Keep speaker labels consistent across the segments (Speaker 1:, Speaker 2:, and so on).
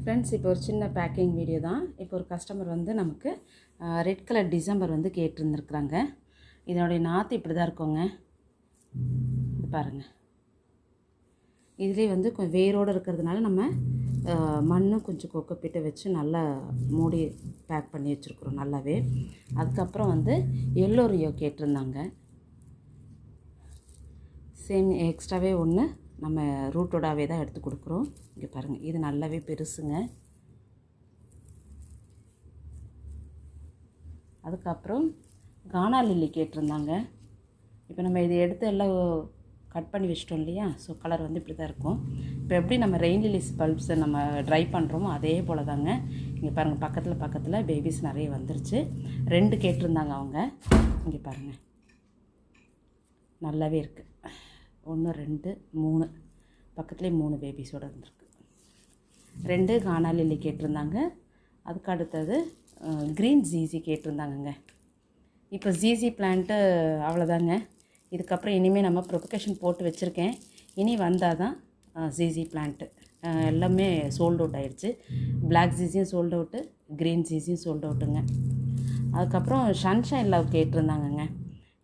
Speaker 1: Friends, இப்போ ஒரு சின்ன பேக்கிங் வீடியோ தான். இப்போ ஒரு கஸ்டமர் வந்து நமக்கு ரெட் கலர் டிசம்பர் வந்து கேட்டிருந்துருக்குறாங்க. இதனுடைய நாற்று இப்படி தான் இருக்குங்க. இது பாருங்கள். இதுலேயே வந்து கொஞ்சம் வேரோடு இருக்கிறதுனால நம்ம மண்ணும் கொஞ்சம் கொக்கப்பிட்டு வச்சு நல்லா மூடி பேக் பண்ணி வச்சுருக்குறோம் நல்லாவே. அதுக்கப்புறம் வந்து எல்லோ ரியோ கேட்டிருந்தாங்க. சேம் எக்ஸ்ட்ராவே ஒன்று நம்ம ரூட்டோடாவே தான் எடுத்து கொடுக்குறோம். இங்கே பாருங்கள், இது நல்லாவே பெருசுங்க. அதுக்கப்புறம் கானா லில்லி கேட்டிருந்தாங்க. இப்போ நம்ம இதை எடுத்து எல்லாம் கட் பண்ணி வச்சிட்டோம் இல்லையா? ஸோ கலர் வந்து இப்படி தான் இருக்கும். இப்போ எப்படி நம்ம ரெயின் லில்லிஸ் பல்ப்ஸை நம்ம ட்ரை பண்ணுறோமோ அதே போல் தாங்க. இங்கே பாருங்கள், பக்கத்தில் பேபிஸ் நிறைய வந்துருச்சு. 2 கேட்டிருந்தாங்க அவங்க. இங்கே பாருங்கள், நல்லாவே இருக்குது. 1 2 3 பக்கத்துலேயே 3 பேபிஸோடு இருந்திருக்கு. 2 கானா லில்லி கேட்டிருந்தாங்க. அதுக்கு அடுத்தது க்ரீன் ஜீசி கேட்டிருந்தாங்கங்க. இப்போ ஜீசி பிளான்ட்டு அவ்வளோதாங்க. இதுக்கப்புறம் இனிமேல் நம்ம ப்ரொபகேஷன் போட்டு வச்சுருக்கேன். இனி வந்தால் தான் ஜீசி பிளான்ட்டு எல்லாமே சோல்ட் அவுட் ஆகிடுச்சு. பிளாக் ஜீசியும் சோல்ட் அவுட்டு, க்ரீன் ஜீசியும் சோல்ட் அவுட்டுங்க. அதுக்கப்புறம் சன்ஷைன் லவ் கேட்டிருந்தாங்கங்க.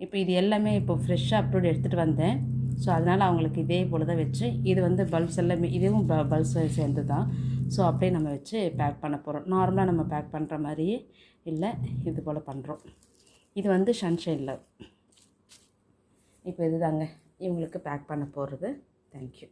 Speaker 1: இப்போ இது எல்லாமே இப்போ ஃப்ரெஷ்ஷாக அப்லோட் எடுத்துகிட்டு வந்தேன். ஸோ அதனால் அவங்களுக்கு இதே போல் தான் வச்சு, இது வந்து பல்ப்ஸ் எல்லாமே இதுவும் பல்ப்ஸ் சேர்ந்து தான். ஸோ அப்படியே நம்ம வச்சு பேக் பண்ண போகிறோம். நார்மலாக நம்ம பேக் பண்ணுற மாதிரியே இல்லை, இது போல் பண்ணுறோம். இது வந்து சன்ஷைன் லவ். இப்போ இது தாங்க இவங்களுக்கு பேக் பண்ண போகிறது. தேங்க்யூ.